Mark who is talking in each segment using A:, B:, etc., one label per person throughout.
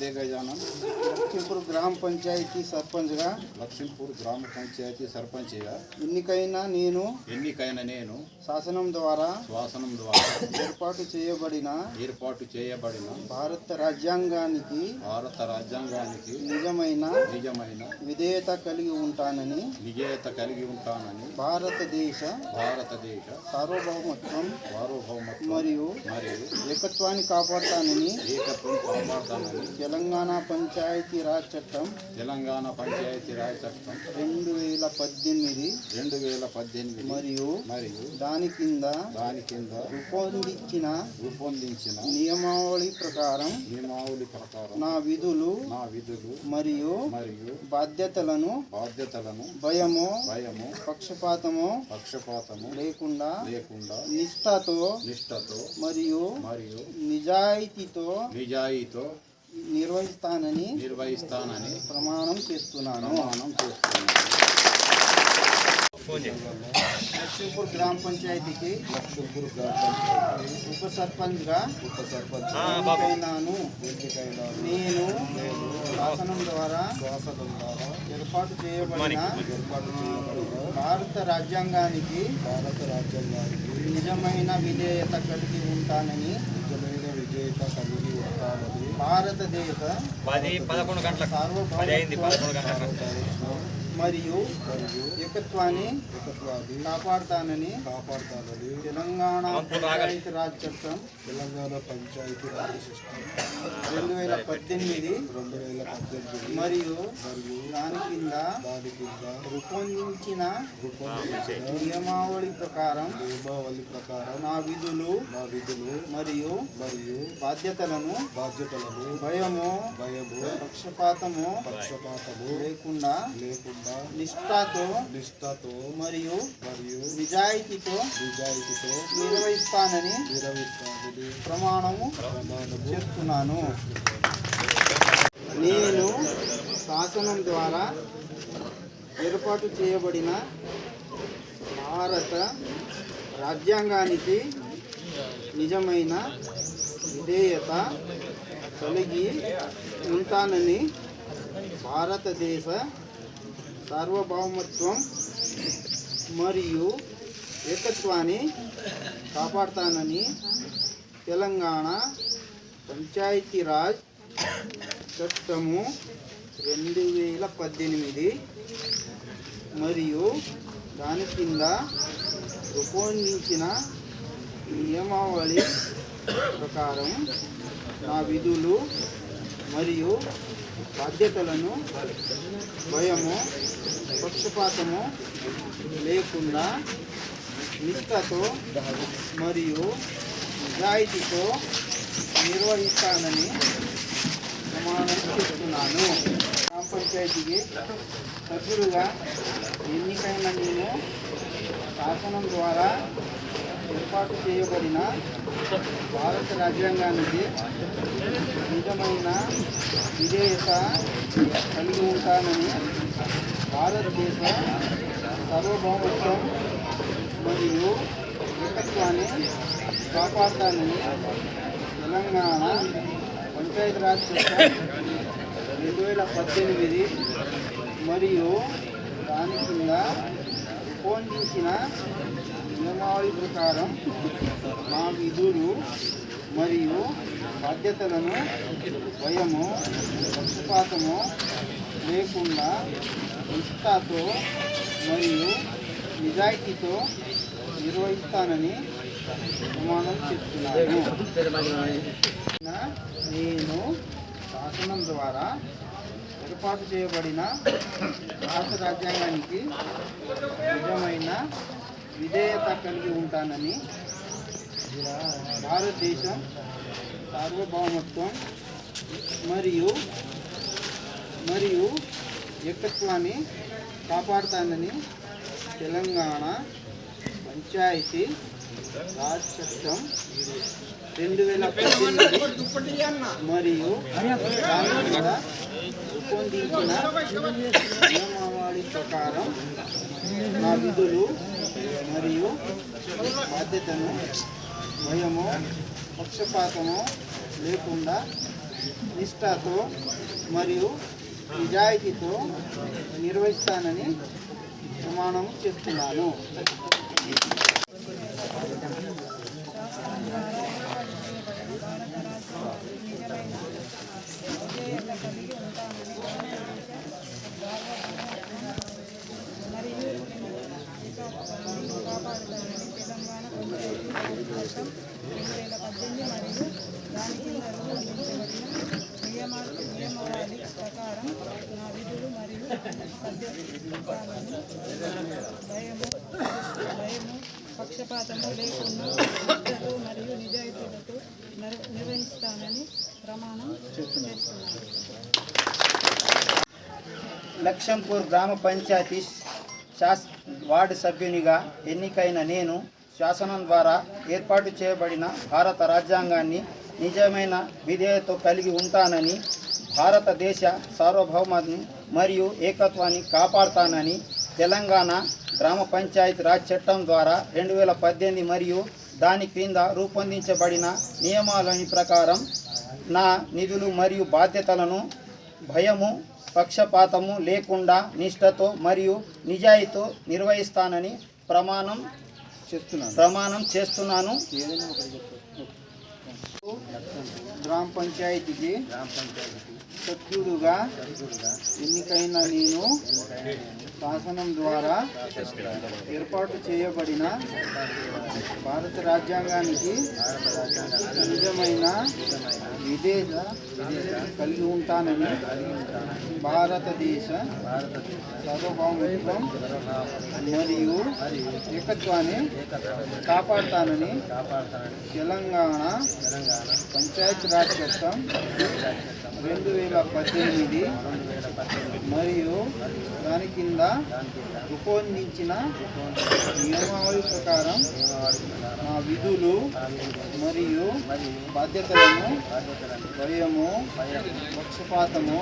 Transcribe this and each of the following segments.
A: జయ గజానన్.
B: లక్ష్మీపూర్ గ్రామ పంచాయతీ సర్పంచ్గా
A: లక్ష్మీపూర్ గ్రామ పంచాయతీ సర్పంచ్గా
B: ఎన్నికైన నేను శాసనం ద్వారా ఏర్పాటు చేయబడిన భారత రాజ్యాంగానికి నిజమైన విధేయత కలిగి ఉంటానని భారతదేశ సార్వభౌమత్వం మరియు ఏకత్వాన్ని కాపాడుతానని తెలంగాణ పంచాయతీ రాజ్ చట్టం 2018 మరియు దాని కింద రూపొందించిన నియమావళి ప్రకారం నా విధులు మరియు బాధ్యతలను భయము పక్షపాతము లేకుండా నిష్ఠతో మరియు నిజాయితీతో నిర్వహిస్తానని ప్రమాణం చేస్తున్నాను. లక్ష్మీపూర్ గ్రామ పంచాయతీకి ఉప సర్పంచ్గా ఎన్నికైనాను. నేను శాసనం ద్వారా ఏర్పాటు చేయబడిన భారత రాజ్యాంగానికి నిజమైన విధేయత కలిగి ఉంటానని భారతదేశ సార్వభౌమత్వం మరియు ఏకత్వాన్ని కాపాడుతానని తెలంగాణ పంచాయతీ రాజ్ చట్టం 2018 మరియు దాని కింద రూపొందించిన నియమావళి ప్రకారం నా విధులు మరియు బాధ్యతలను భయము పక్షపాతము లేకుండా నిష్ఠతో మరియు నిజాయితీతో నిర్వహిస్తానని ప్రమాణము చేస్తున్నాను. నేను శాసనం ద్వారా ఏర్పాటు చేయబడిన భారత రాజ్యాంగానికి నిజమైన విధేయత కలిగి ఉంటానని భారతదేశ సార్వభౌమత్వం మరియు ఏకత్వాన్ని కాపాడుతానని తెలంగాణ పంచాయతీరాజ్ చట్టము 2018 మరియు దాని కింద రూపొందించిన నియమావళి ప్రకారం నా విధులు మరియు బాధ్యతలను భయము పక్షపాతము లేకుండా నిష్ఠతో మరియు నిజాయితీతో నిర్వహిస్తానని ప్రమాణం చేస్తున్నాను. గ్రామ పంచాయతీకి సభ్యులుగా ఎన్నికైన నేను శాసనం ద్వారా ఏర్పాటు చేయబడిన భారత రాజ్యాంగానికి నిజమైన విధేయత కలిగి ఉంటానని భారతదేశ సార్వభౌమత్వం మరియు ఏకత్వాన్ని కాపాడుతానని తెలంగాణ పంచాయతీరాజ్ చట్టం 2018 మరియు దాని కింద రూపొందించిన నియమావళి ప్రకారం నా విధులు మరియు బాధ్యతలను భయము పక్షపాతము లేకుండా నిష్ఠతో మరియు నిజాయితీతో నిర్వహిస్తానని ప్రమాణం చేస్తున్నాను. నేను శాసనం ద్వారా ఏర్పాటు చేయబడిన భారత రాజ్యాంగానికి నిజమైన విధేయత కలిగి ఉంటానని భారతదేశం సార్వభౌమత్వం మరియు ఏకత్వాన్ని కాపాడుతానని తెలంగాణ పంచాయతీ రాజ్ చట్టం 2018 మరియు రూపొందించిన నియమావళి ప్రకారం నా విధులు మరియు బాధ్యతను భయము పక్షపాతము లేకుండా నిష్ఠతో మరియు నిజాయితీతో నిర్వహిస్తానని ప్రమాణం చేస్తున్నాను.
C: నియమావళి ప్రకారం నా విధులు మరియు భయము పక్షపాతము లేకుండా నిష్ఠతో మరియు నిజాయితీలతో నిర్వహిస్తానని ప్రమాణం చేస్తున్నాను.
B: లక్ష్మీపూర్ గ్రామ పంచాయతీ వార్డు సభ్యునిగా ఎన్నికైన నేను శాసనం ద్వారా ఏర్పాటు చేయబడిన భారత రాజ్యాంగాన్ని నిజమైన విధేయతతో కలిగి ఉంటానని, భారతదేశ సార్వభౌమాన్ని మరియు ఏకత్వాన్ని కాపాడుతానని తెలంగాణ గ్రామ పంచాయతీ రాజ్ చట్టం ద్వారా 2018 మరియు దాని క్రింద రూపొందించబడిన నియమాలని ప్రకారం నా నిధులు మరియు బాధ్యతలను భయము పక్షపాతము లేకుండా నిష్ఠతో మరియు నిజాయితీతో నిర్వహిస్తానని ప్రమాణం చేస్తున్నాను. గ్రామ పంచాయతీకి సభ్యుడుగా ఎన్నికైన నేను శాసనం ద్వారా ఏర్పాటు చేయబడిన భారత రాజ్యాంగానికి నిజమైన విధేయత కలిగి ఉంటానని, భారతదేశ సార్వభౌమత్వం మరియు ఏకత్వాన్ని కాపాడుతానని తెలంగాణ పంచాయతీ రాజ్ చట్టం 2018 మరియు దాని కింద రూపొందించిన నియమావళి ప్రకారం నా విధులు మరియు బాధ్యతలను భయము పక్షపాతము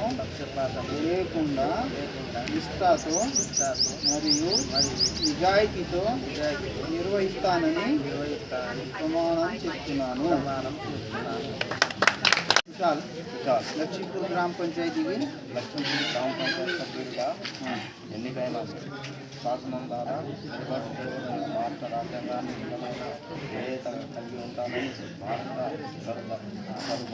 B: లేకుండా నిష్ఠతో మరియు నిజాయితీతో నిర్వహిస్తానని ప్రమాణం చేస్తున్నాను. లక్ష్మీపూర్ గ్రామ పంచాయతీకి
A: లక్ష్మీపూర్ గ్రామ పంచాయతీ సభ్యుడిగా ఎన్నికైన శాసనం ద్వారా ఏర్పాటు చేయబడిన భారత రాజ్యాంగాన్ని నిజమైన విధేయత కలిగి ఉంటానని, భారత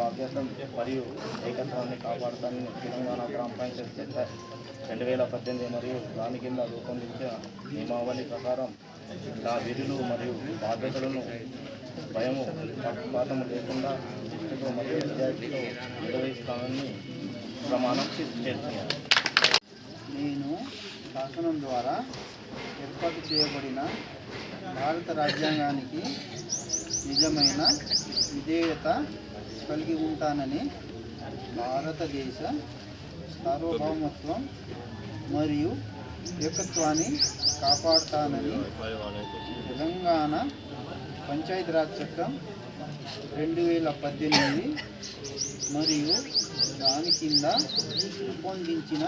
A: బాధ్యత మరియు ఏకత్వాన్ని కాపాడుతానని తెలంగాణ గ్రామ పంచాయతీ చట్టం 2018 మరియు దాని కింద రూపొందించిన నియమావళి ప్రకారం నా విధులు మరియు బాధ్యతలను భయము పక్షపాతము లేకుండా నిష్ఠతో మరియు నిజాయితీతో నిర్వహిస్తానని ప్రమాణం చేస్తున్నాను.
B: నేను శాసనం ద్వారా ఏర్పాటు చేయబడిన భారత రాజ్యాంగానికి నిజమైన విధేయత కలిగి ఉంటానని, భారతదేశ సార్వభౌమత్వం మరియు ఏకత్వాన్ని కాపాడుతానని తెలంగాణ పంచాయతీరాజ్ చట్టం 2018 మరియు దాని కింద రూపొందించిన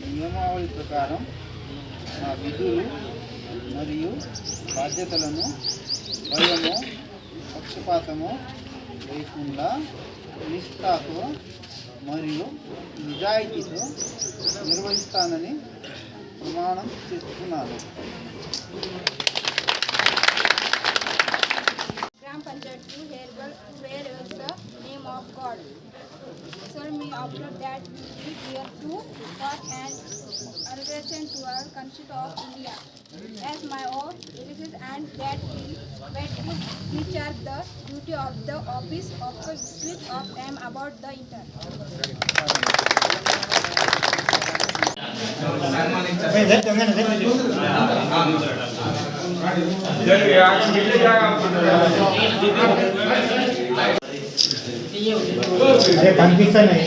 B: నియమావళి ప్రకారం నా విధులు మరియు బాధ్యతలను భయము పక్షపాతము లేకుండా నిష్ఠతో మరియు నిజాయితీతో నిర్వహిస్తానని ప్రమాణం చేస్తున్నాను.
D: Gram Panchayat to where is the name of God. Sir, me after that we here to for an relation to our country of India. As my own religious and that we discharge the duty of the office of the switch of them about the inter.
E: కనిపిస్తున్నాయి.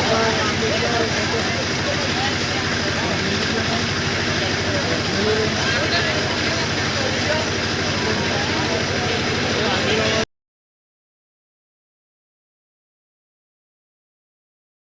C: మా బిడ్డలు